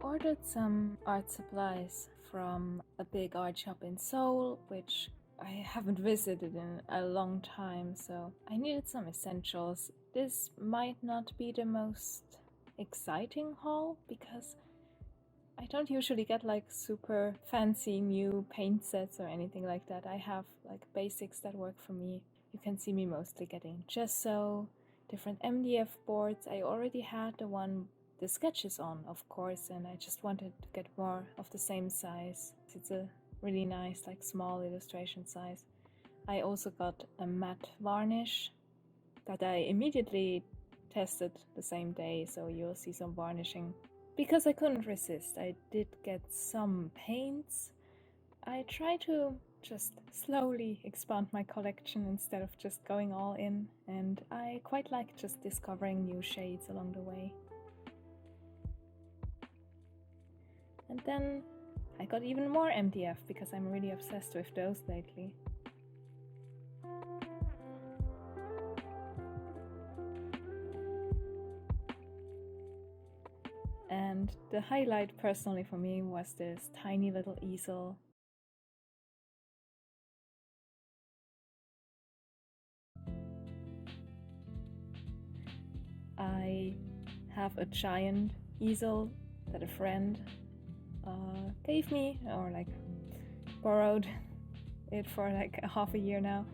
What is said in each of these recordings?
ordered some art supplies from a big art shop in Seoul, which I haven't visited in a long time, so I needed some essentials. This might not be the most exciting haul because I don't usually get like super fancy new paint sets or anything like that. I have like basics that work for me. You can see me mostly getting gesso, different MDF boards. I already had the sketches on, of course, and I just wanted to get more of the same size. It's a really nice, like small illustration size. I also got a matte varnish that I immediately tested the same day, so you'll see some varnishing. Because I couldn't resist, I did get some paints. I try to just slowly expand my collection instead of just going all in, and I quite like just discovering new shades along the way. And then I got even more MDF because I'm really obsessed with those lately. And the highlight personally for me was this tiny little easel. I have a giant easel that a friend gave me, or like borrowed it for like half a year now.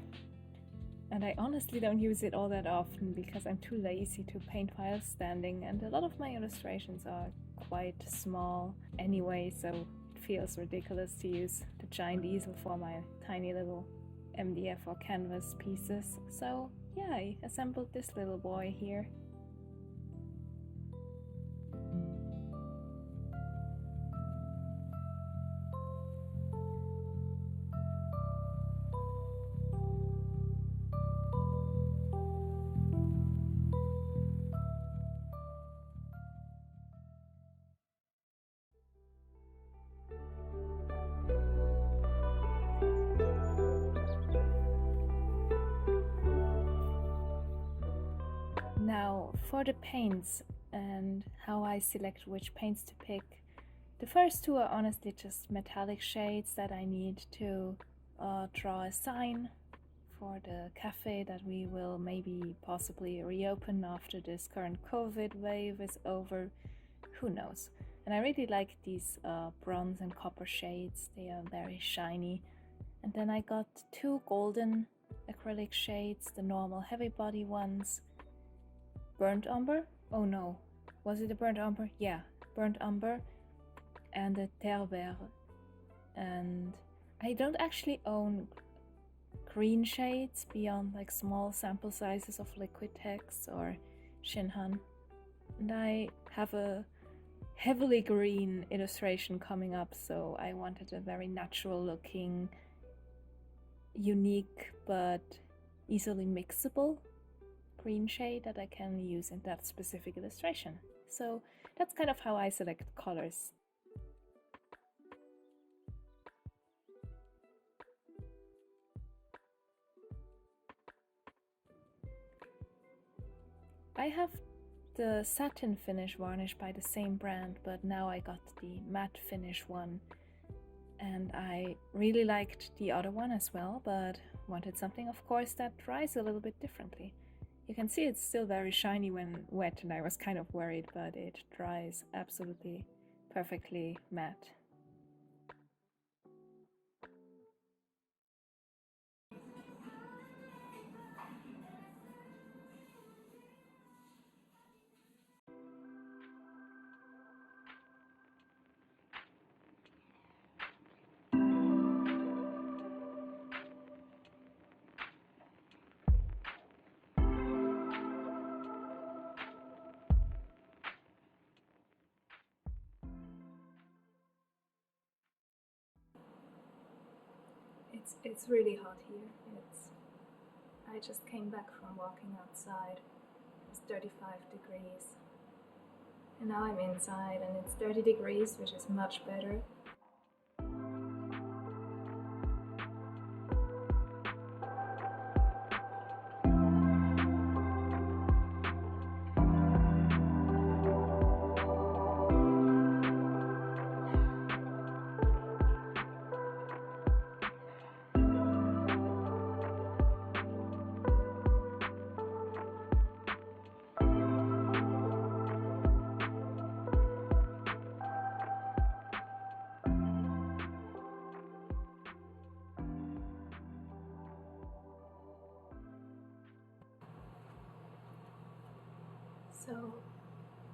And I honestly don't use it all that often because I'm too lazy to paint while standing, and a lot of my illustrations are quite small anyway, so it feels ridiculous to use the giant easel for my tiny little MDF or canvas pieces. So yeah, I assembled this little boy here. Now for the paints and how I select which paints to pick. The first two are honestly just metallic shades that I need to draw a sign for the cafe that we will maybe possibly reopen after this current COVID wave is over. Who knows? And I really like these bronze and copper shades. They are very shiny. And then I got two golden acrylic shades, the normal heavy body ones. Burnt umber? Oh no, was it a burnt umber? Yeah, burnt umber and the terre verte. And I don't actually own green shades beyond like small sample sizes of Liquitex or Shinhan. And I have a heavily green illustration coming up, so I wanted a very natural looking, unique but easily mixable green shade that I can use in that specific illustration. So that's kind of how I select colors. I have the satin finish varnish by the same brand, but now I got the matte finish one, and I really liked the other one as well, but wanted something, of course, that dries a little bit differently. You can see it's still very shiny when wet, and I was kind of worried, but it dries absolutely perfectly matte. It's really hot here. I just came back from walking outside. It's 35 degrees. And now I'm inside and it's 30 degrees, which is much better. So,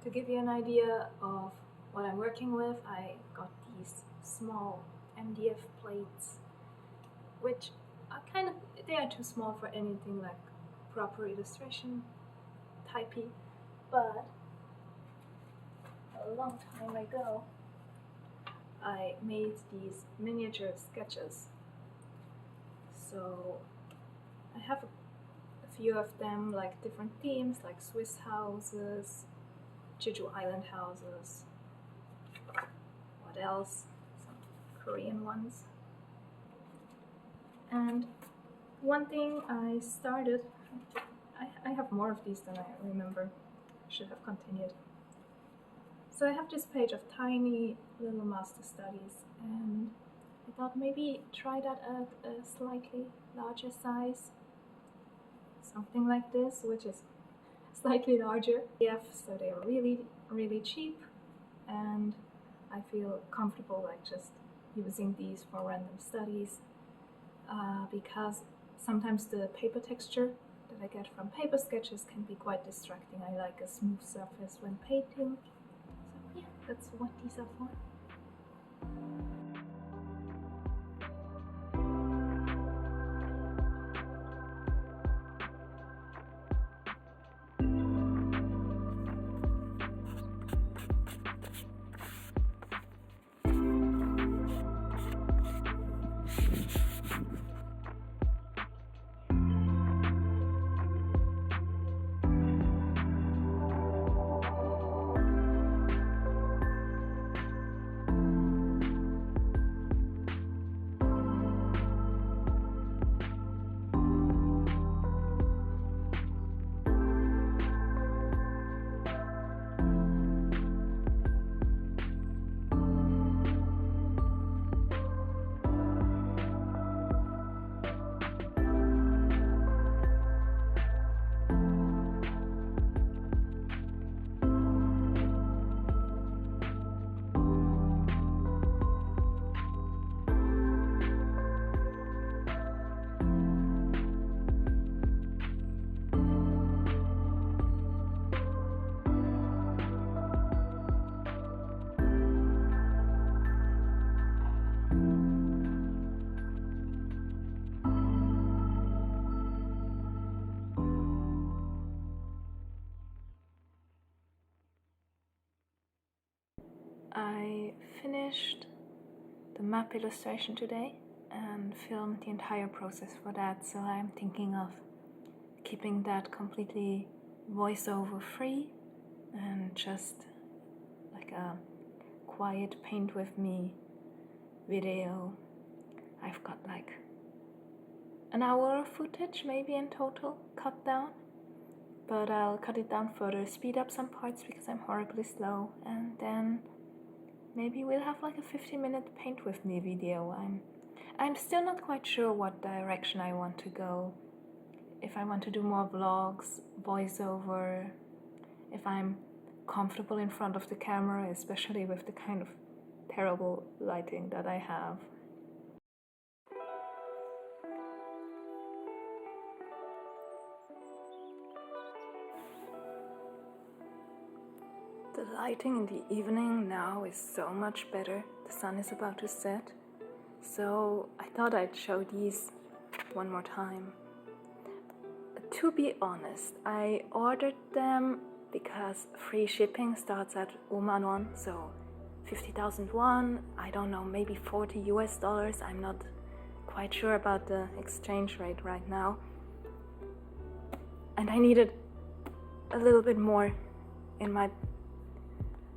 to give you an idea of what I'm working with, I got these small MDF plates, which are they are too small for anything like proper illustration typey, but a long time ago I made these miniature sketches. So I have a few of them, like different themes, like Swiss houses, Jeju Island houses, what else? Some Korean ones. And one thing I started, I have more of these than I remember, I should have continued. So I have this page of tiny little master studies, and I thought maybe try that at a slightly larger size. Something like this, which is slightly larger. Yeah, so they're really cheap, and I feel comfortable like just using these for random studies, because sometimes the paper texture that I get from paper sketches can be quite distracting. I like a smooth surface when painting. So yeah, that's what these are for. I finished the map illustration today and filmed the entire process for that, so I'm thinking of keeping that completely voiceover free and just like a quiet paint with me video. I've got like an hour of footage maybe in total cut down, but I'll cut it down further, speed up some parts because I'm horribly slow, and then maybe we'll have like a 50-minute paint with me video. I'm still not quite sure what direction I want to go. If I want to do more vlogs, voiceover, if I'm comfortable in front of the camera, especially with the kind of terrible lighting that I have. The lighting in the evening now is so much better. The sun is about to set, so I thought I'd show these one more time. To be honest, I ordered them because free shipping starts at 5만 원, so 50,000 won, I don't know, maybe $40 US. I'm not quite sure about the exchange rate right now. And I needed a little bit more in my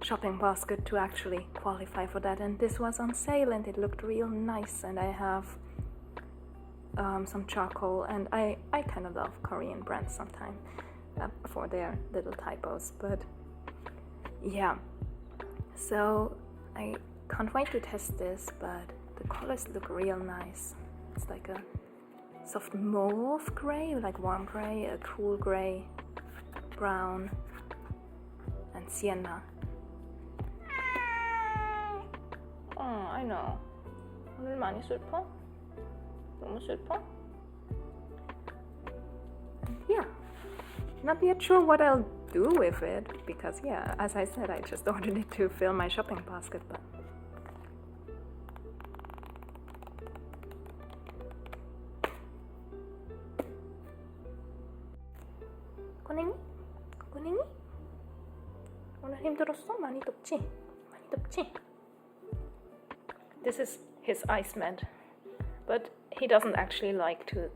shopping basket to actually qualify for that, and this was on sale and it looked real nice. And I have some charcoal, and I kind of love Korean brands sometimes for their little typos, but yeah, so I can't wait to test this. But the colors look real nice. It's like a soft mauve gray, like warm gray, a cool gray, brown, and sienna. I know. 오늘 많이 슬퍼? 너무 슬퍼? Yeah. Not yet sure what I'll do with it, because yeah, as I said, I just ordered it to fill my shopping basket, but 고냉이? 고냉이? 오늘 힘들었어? 많이 덥지? 많이 덥지? This is his ice mat, but he doesn't actually like to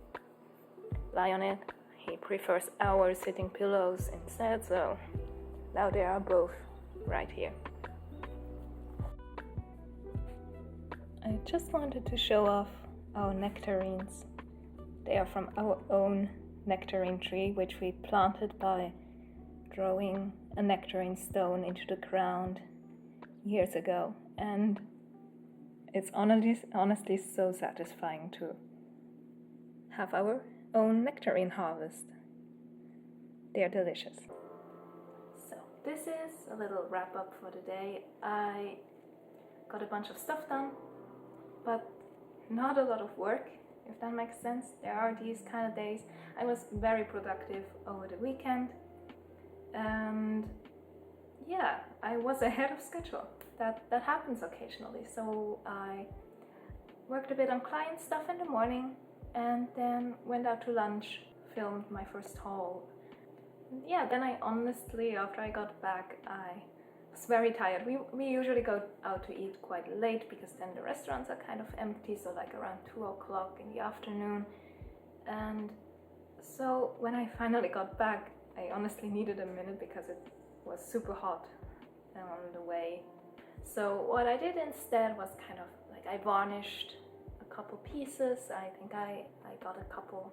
lie on it. He prefers our sitting pillows instead, so now they are both right here. I just wanted to show off our nectarines. They are from our own nectarine tree, which we planted by throwing a nectarine stone into the ground years ago, and it's honestly so satisfying to have our own nectarine harvest. They are delicious. So this is a little wrap up for the day. I got a bunch of stuff done, but not a lot of work, if that makes sense. There are these kind of days. I was very productive over the weekend, and yeah, I was ahead of schedule. That happens occasionally. So I worked a bit on client stuff in the morning, and then went out to lunch, filmed my first haul. Yeah, then I honestly, after I got back, I was very tired. We usually go out to eat quite late, because then the restaurants are kind of empty, so like around 2 o'clock in the afternoon. And so when I finally got back, I honestly needed a minute because it was super hot on the way. So what I did instead was kind of like, I varnished a couple pieces. I think I got a couple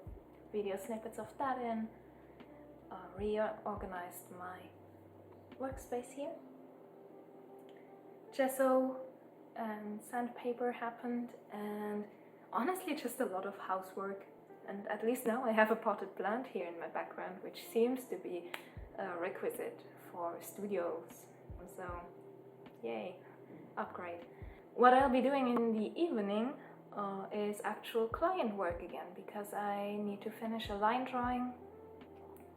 video snippets of that in, reorganized my workspace here. Gesso and sandpaper happened, and honestly just a lot of housework. And at least now I have a potted plant here in my background, which seems to be a requisite for studios. So yay, upgrade. What I'll be doing in the evening is actual client work again, because I need to finish a line drawing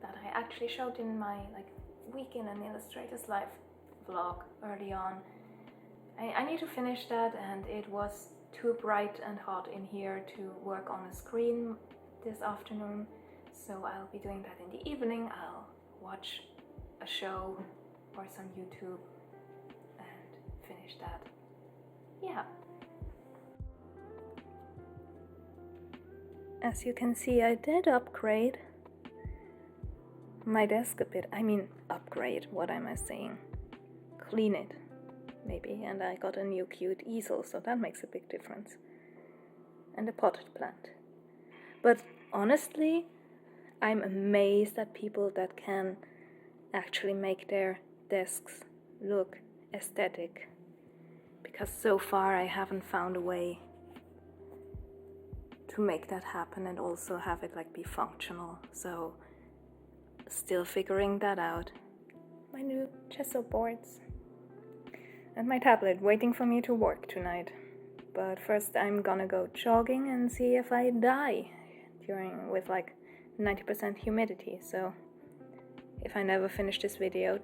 that I actually showed in my week in an Illustrators Live vlog early on. I need to finish that, and it was too bright and hot in here to work on a screen this afternoon, so I'll be doing that in the evening. I'll watch a show or some YouTube and finish that. Yeah. As you can see, I did upgrade my desk a bit. I mean, upgrade, what am I saying? Clean it, maybe. And I got a new cute easel, so that makes a big difference. And a potted plant. But honestly, I'm amazed at people that can actually make their desks look aesthetic, because so far I haven't found a way to make that happen and also have it be functional. So still figuring that out. My new Gesso Boards and my tablet waiting for me to work tonight. But first I'm gonna go jogging and see if I die with 90% humidity. So if I never finish this video,